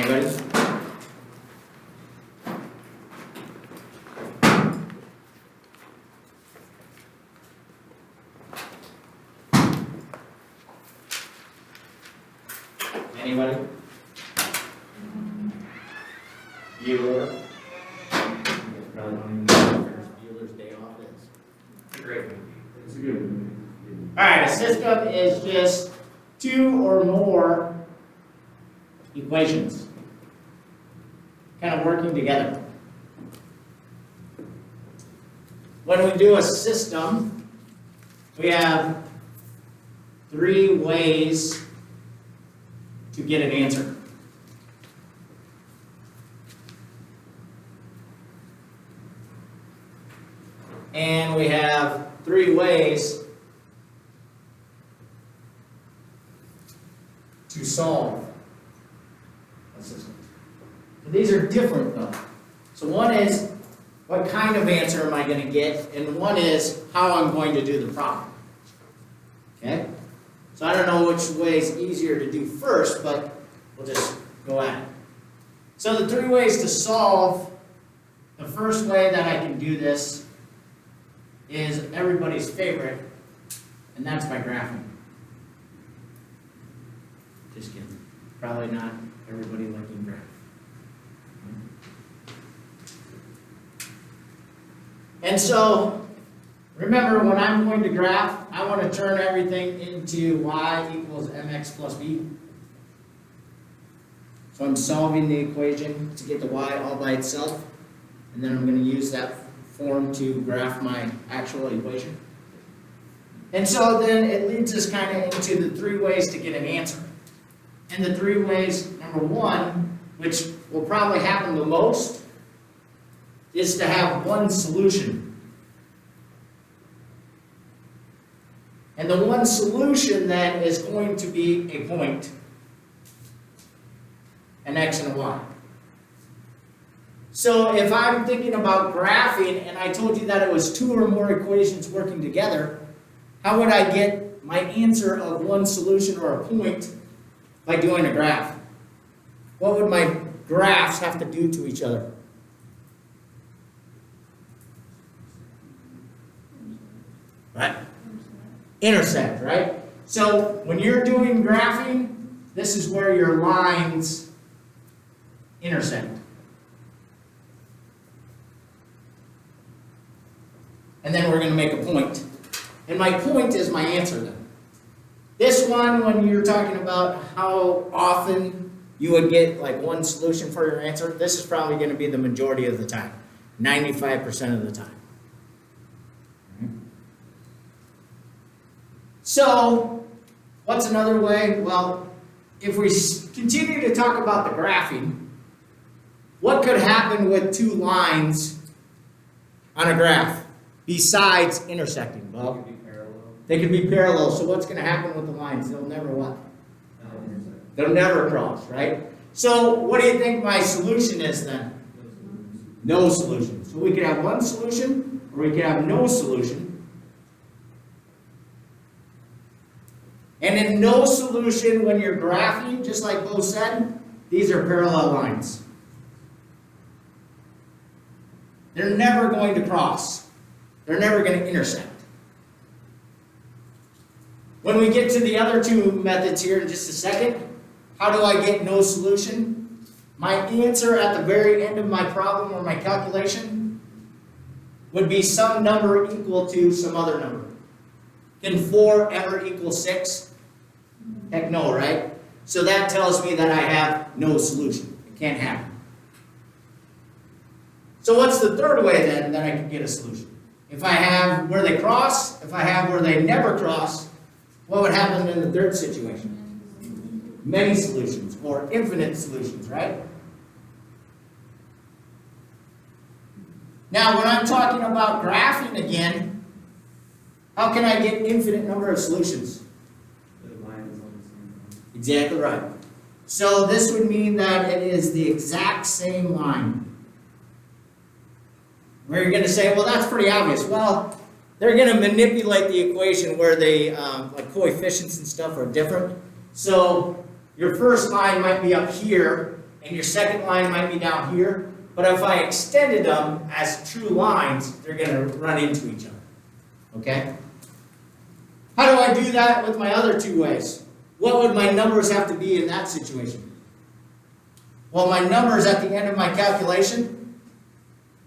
Anybody? Anybody? Bueller? Probably don't even know what Bueller's Day Off is. It's a great movie. It's a good movie. Alright, a system is just two or more equations kind of working together. When we do a system, we have three ways to get an answer. And we have three ways to solve a system. These are different though. So one is, what kind of answer am I going to get? And one is, how I'm going to do the problem. Okay? So I don't know which way is easier to do first, but we'll just go at it. So the three ways to solve, the first way that I can do this is everybody's favorite, and that's by graphing. Just kidding. Probably not everybody liking graph. And so, remember when I'm going to graph, I want to turn everything into y equals mx plus b. So I'm solving the equation to get the y all by itself, and then I'm going to use that form to graph my actual equation. And so then it leads us kind of into the three ways to get an answer. And the three ways, number one, which will probably happen the most, is to have one solution. And the one solution then is going to be a point, an x and a y. So if I'm thinking about graphing and I told you that it was two or more equations working together, how would I get my answer of one solution or a point by doing a graph? What would my graphs have to do to each other? Right? Intersect, right? So when you're doing graphing, this is where your lines intersect. And then we're going to make a point. And my point is my answer then. This one, when you're talking about how often you would get like one solution for your answer, this is probably going to be the majority of the time. 95% of the time. So, what's another way? Well, if we continue to talk about the graphing, what could happen with two lines on a graph besides intersecting? Well, they could be parallel. So what's going to happen with the lines? They'll never what? They'll never cross, right? So what do you think my solution is then? No solution. So we could have one solution, or we could have no solution. And in no solution, when you're graphing, just like Bo said, these are parallel lines. They're never going to cross. They're never going to intersect. When we get to the other two methods here in just a second, how do I get no solution? My answer at the very end of my problem or my calculation would be some number equal to some other number. Can 4 ever equal 6? Heck no, right? So that tells me that I have no solution. It can't happen. So what's the third way then that I can get a solution? If I have where they cross, if I have where they never cross, what would happen in the third situation? Many solutions, or infinite solutions, right? Now, when I'm talking about graphing again, how can I get infinite number of solutions? Exactly right. So this would mean that it is the exact same line. Where you're going to say, well, that's pretty obvious. Well, they're going to manipulate the equation where they, like coefficients and stuff are different. So your first line might be up here, and your second line might be down here, but if I extended them as true lines, they're going to run into each other. Okay? How do I do that with my other two ways? What would my numbers have to be in that situation? Well, my numbers at the end of my calculation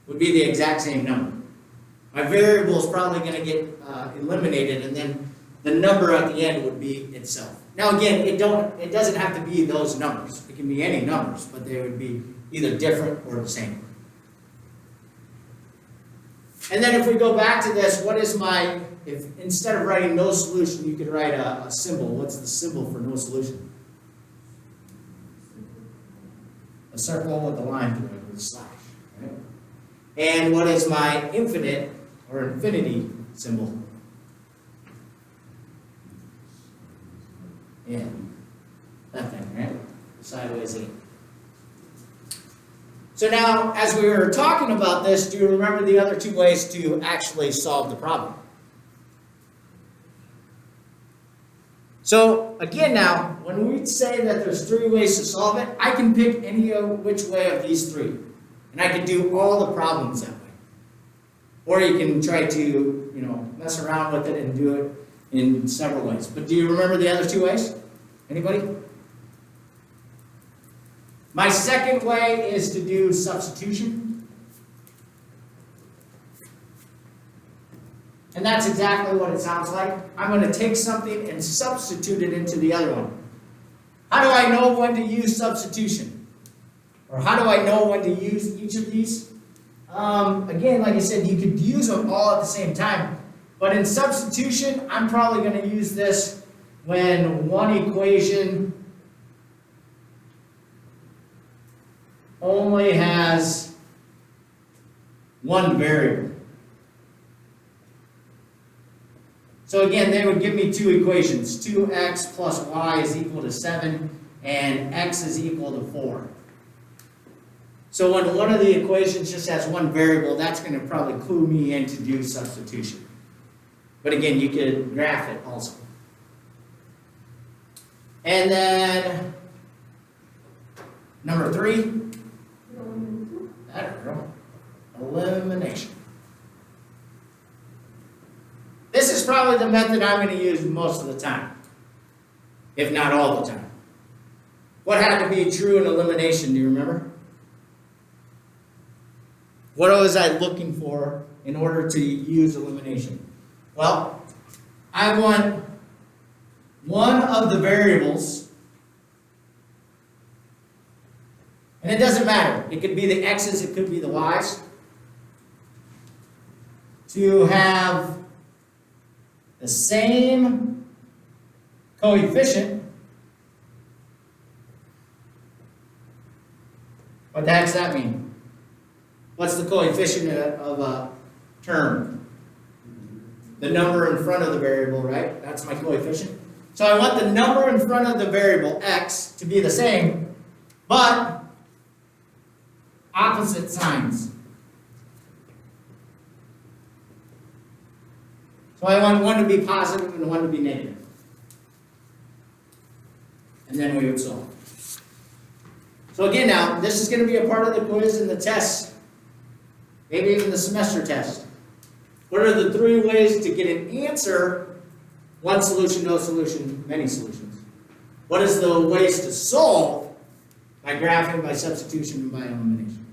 would be the exact same number. My variable is probably going to get eliminated, and then the number at the end would be itself. Now again, it doesn't have to be those numbers. It can be any numbers, but they would be either different or the same. And then if we go back to this, what is my, if instead of writing no solution, you could write a symbol. What's the symbol for no solution? A circle with a line through it with a slash. Right? And what is my infinite or infinity symbol? Yeah, that thing, right? Sideways E. So now, as we were talking about this, do you remember the other two ways to actually solve the problem? So, again now, when we say that there's three ways to solve it, I can pick any which way of these three. And I can do all the problems that way. Or you can try to, mess around with it and do it in several ways. But do you remember the other two ways? Anybody? My second way is to do substitution. And that's exactly what it sounds like. I'm going to take something and substitute it into the other one. How do I know when to use substitution? Or how do I know when to use each of these? Again, like I said, you could use them all at the same time. But in substitution, I'm probably going to use this when one equation only has one variable. So again, they would give me two equations. 2x plus y is equal to 7, and x is equal to 4. So when one of the equations just has one variable, that's going to probably clue me in to do substitution. But again, you could graph it also. And then number 3. That girl. Elimination. This is probably the method I'm going to use most of the time, if not all the time. What had to be true in elimination, do you remember? What was I looking for in order to use elimination? Well, I want one of the variables, and it doesn't matter. It could be the x's, it could be the y's, to have the same coefficient. What the heck does that mean? What's the coefficient of a term? The number in front of the variable, right? That's my coefficient. So I want the number in front of the variable, x, to be the same, but opposite signs. So I want one to be positive and one to be negative. And then we would solve. So again now, this is going to be a part of the quiz and the test. Maybe even the semester test. What are the 3 ways to get an answer? One solution, no solution, many solutions. What is the ways to solve? By graphing, by substitution, and by elimination.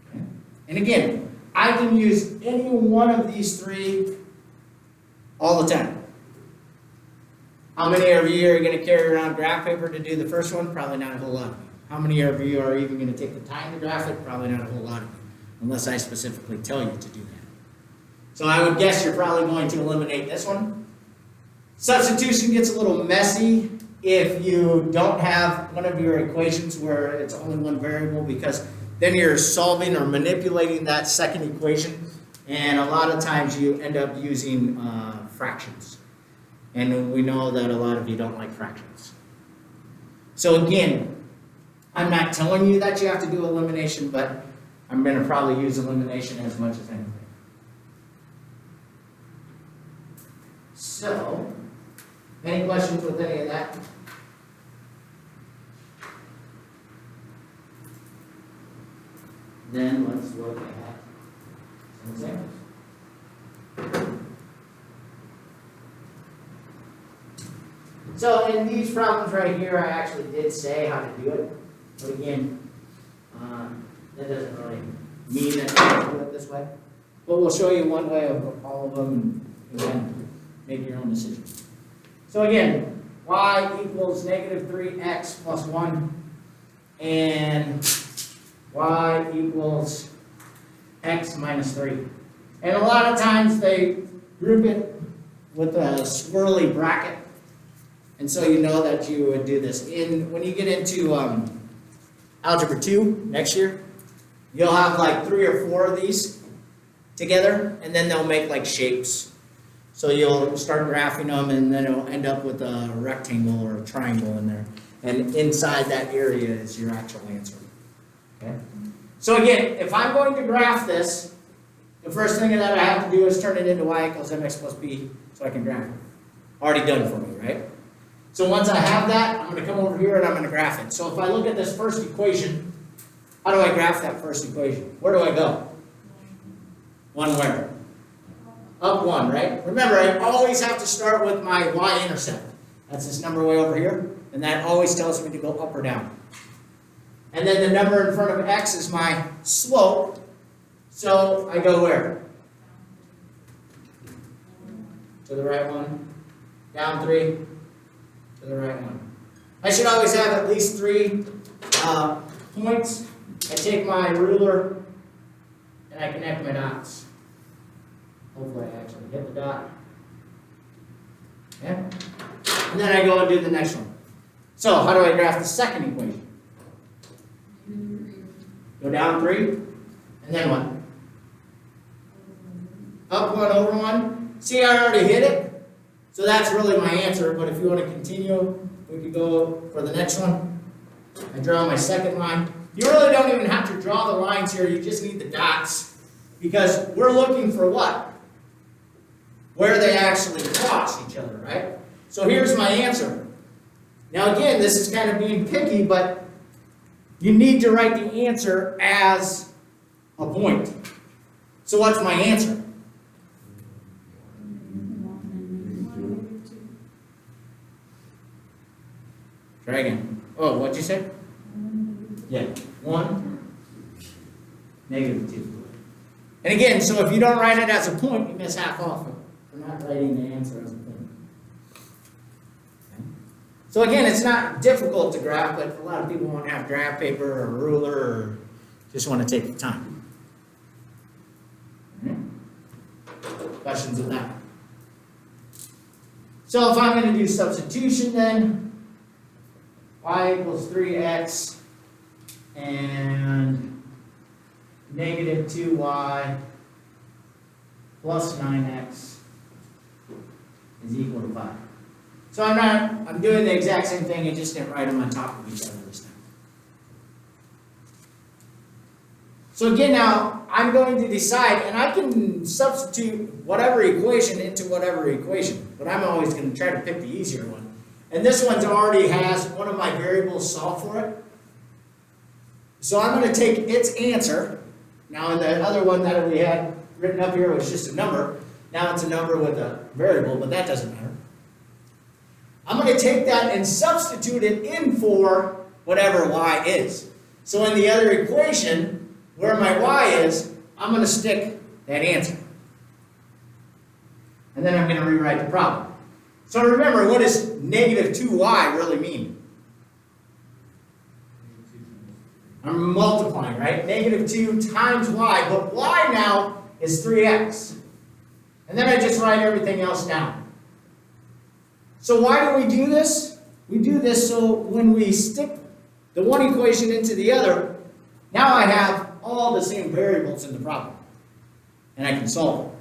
Okay. And again, I can use any one of these 3 all the time. How many of you are going to carry around graph paper to do the first one? Probably not a whole lot of you. How many of you are even going to take the time to graph it? Probably not a whole lot of you, unless I specifically tell you to do that. So I would guess you're probably going to eliminate this one. Substitution gets a little messy if you don't have one of your equations where it's only one variable, because then you're solving or manipulating that second equation, and a lot of times you end up using fractions. And we know that a lot of you don't like fractions. So again, I'm not telling you that you have to do elimination, but I'm going to probably use elimination as much as anything. So, any questions with any of that? Then let's look at some examples. So in these problems right here, I actually did say how to do it. But again, that doesn't really mean that you have to do it this way. But we'll show you one way of all of them, and again, make your own decision. So again, y equals negative 3x plus 1, and y equals x minus 3. And a lot of times they group it with a swirly bracket. And so you know that you would do this. When you get into Algebra 2 next year, you'll have like 3 or 4 of these together, and then they'll make like shapes. So you'll start graphing them, and then it'll end up with a rectangle or a triangle in there. And inside that area is your actual answer. Okay? So again, if I'm going to graph this, the first thing that I have to do is turn it into y equals mx plus b so I can graph it. Already done for me, right? So once I have that, I'm going to come over here and I'm going to graph it. So if I look at this first equation, how do I graph that first equation? Where do I go? 1 where? Up 1, right? Remember, I always have to start with my y-intercept. That's this number way over here. And that always tells me to go up or down. And then the number in front of x is my slope. So I go where? To the right one. Down 3. To the right one. I should always have at least 3 points. I take my ruler and I connect my dots. Hopefully I actually hit the dot. Yeah. And then I go and do the next one. So how do I graph the second equation? Go down 3, and then what? Up 1, over 1. See, I already hit it. So that's really my answer, but if you want to continue, we could go for the next one. I draw my second line. You really don't even have to draw the lines here, you just need the dots. Because we're looking for what? Where they actually cross each other, right? So here's my answer. Now again, this is kind of being picky, but you need to write the answer as a point. So what's my answer? Try again. Oh, what'd you say? Yeah, 1, negative 2. And again, so if you don't write it as a point, you miss half off for not writing the answer as a point. Okay. So again, it's not difficult to graph, but a lot of people won't have graph paper or ruler or just want to take the time. Questions with that? So if I'm going to do substitution then, y equals 3x and negative 2y plus 9x is equal to 5. So I'm doing the exact same thing, I just didn't write them on top of each other this time. So again now, I'm going to decide, and I can substitute whatever equation into whatever equation, but I'm always going to try to pick the easier one. And this one already has one of my variables solved for it. So I'm going to take its answer. Now in the other one that we had written up here was just a number. Now it's a number with a variable, but that doesn't matter. I'm going to take that and substitute it in for whatever y is. So in the other equation, where my y is, I'm going to stick that answer. And then I'm going to rewrite the problem. So remember, what does negative 2y really mean? I'm multiplying, right? Negative 2 times y, but y now is 3x. And then I just write everything else down. So why do we do this? We do this so when we stick the one equation into the other, now I have all the same variables in the problem. And I can solve it.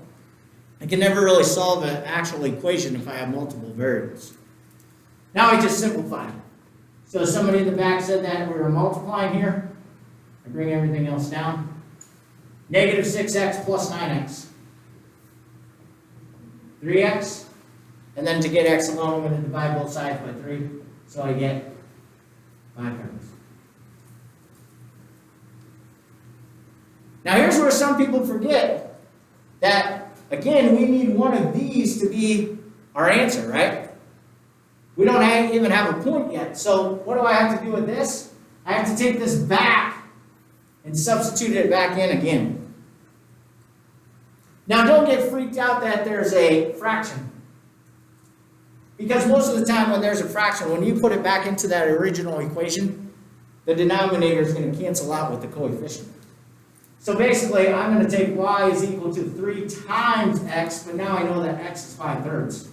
I can never really solve an actual equation if I have multiple variables. Now I just simplify it. So somebody in the back said that we were multiplying here. I bring everything else down. Negative 6x plus 9x. 3x. And then to get x alone, I'm going to divide both sides by 3. So I get 5 terms. Now here's where some people forget that, again, we need one of these to be our answer, right? We don't even have a point yet. So what do I have to do with this? I have to take this back and substitute it back in again. Now don't get freaked out that there's a fraction. Because most of the time when there's a fraction, when you put it back into that original equation, the denominator is going to cancel out with the coefficient. So basically, I'm going to take y is equal to 3 times x, but now I know that x is 5/3.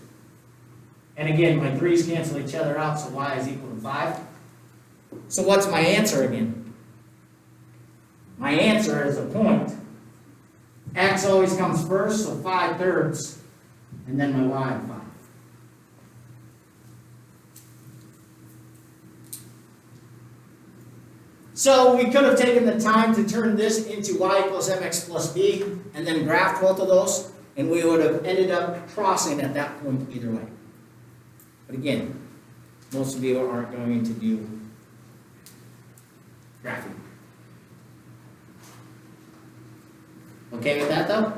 And again, my 3's cancel each other out, so y is equal to 5. So what's my answer again? My answer is a point. X always comes first, so 5/3, and then my y of 5. So we could have taken the time to turn this into y equals mx plus b, and then graph both of those, and we would have ended up crossing at that point either way. But again, most of you aren't going to do graphing. Okay with that though?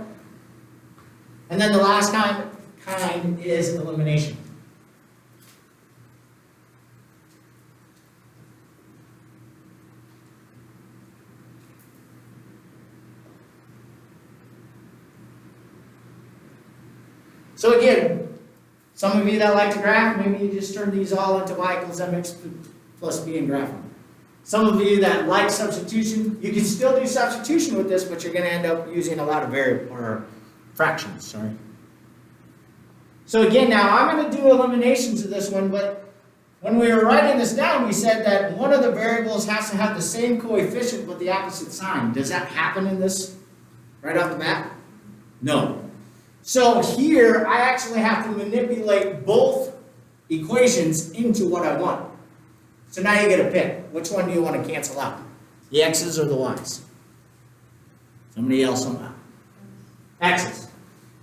And then the last kind is elimination. So again, some of you that like to graph, maybe you just turn these all into y equals mx plus b and graph them. Some of you that like substitution, you can still do substitution with this, but you're going to end up using a lot of fractions, sorry. So again, now I'm going to do eliminations of this one, but when we were writing this down, we said that one of the variables has to have the same coefficient but the opposite sign. Does that happen in this right off the bat? No. So here, I actually have to manipulate both equations into what I want. So now you get a pick. Which one do you want to cancel out? The x's or the y's? Somebody else somehow. X's.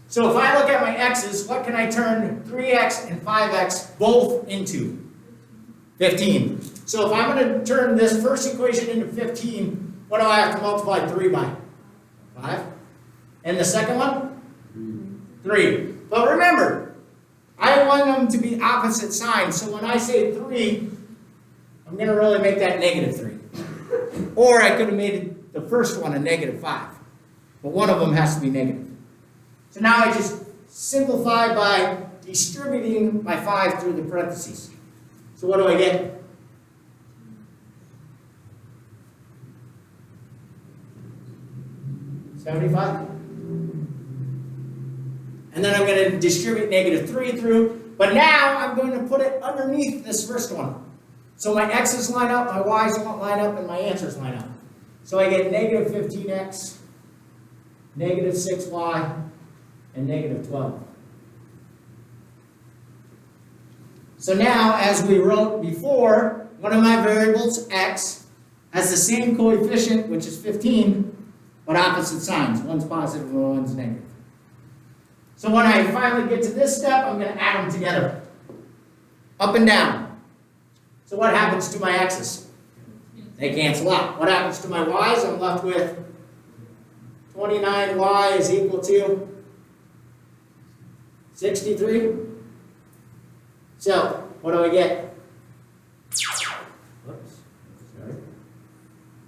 So if I look at my x's, what can I turn 3x and 5x both into? 15. So if I'm going to turn this first equation into 15, what do I have to multiply 3 by? 5. And the second one? 3. But remember, I want them to be opposite signs. So when I say 3, I'm going to really make that -3. Or I could have made the first one a -5. But one of them has to be negative. So now I just simplify by distributing my 5 through the parentheses. So what do I get? $75. And then I'm going to distribute -3 through, but now I'm going to put it underneath this first one. So my x's line up, my y's line up, and my answers line up. So I get -15x, -6y, and -12. So now, as we wrote before, one of my variables, x, has the same coefficient, which is 15, but opposite signs. One's positive and one's negative. So when I finally get to this step, I'm going to add them together. Up and down. So what happens to my x's? They cancel out. What happens to my y's? I'm left with 29y is equal to 63. So, what do I get? Whoops. Sorry.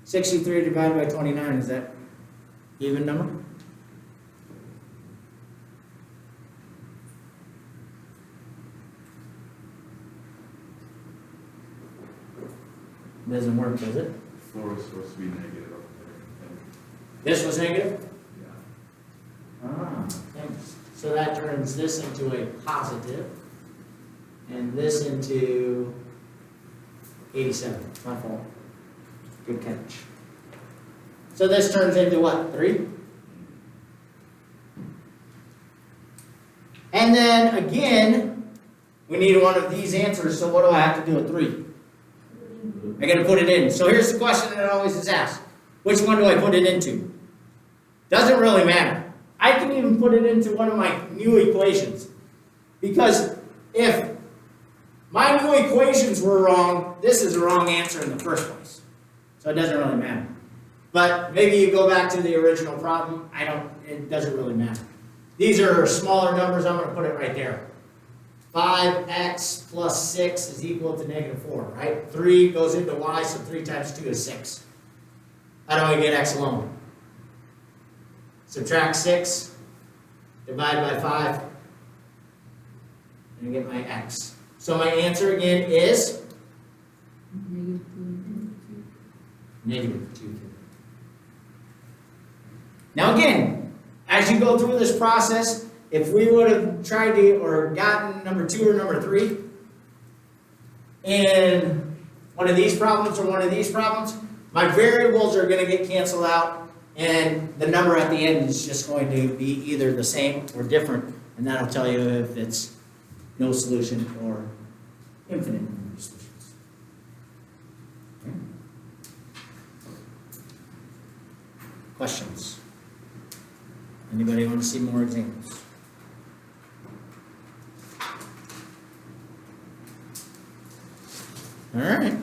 63 divided by 29, is that even number? Doesn't work, does it? 4 was supposed to be negative up there. This was negative? Yeah. Ah, thanks. So that turns this into a positive, and this into 87. My fault. Good catch. So this turns into what? 3? And then again, we need one of these answers, so what do I have to do with 3? I got to put it in. So here's the question that always is asked. Which one do I put it into? Doesn't really matter. I can even put it into one of my new equations. Because if my new equations were wrong, this is the wrong answer in the first place. So it doesn't really matter. But maybe you go back to the original problem, it doesn't really matter. These are smaller numbers, I'm gonna put it right there. 5x plus 6 is equal to -4, right? 3 goes into y, so 3 times 2 is 6. How do I get x alone? Subtract 6, divide by 5, and I get my x. So my answer again is -2. Now again, as you go through this process, if we would have tried to, or gotten number 2 or number 3, in one of these problems or one of these problems, my variables are going to get canceled out, and the number at the end is just going to be either the same or different, and that'll tell you if it's no solution or infinite number of solutions. Okay. Questions? Anybody want to see more examples? All right.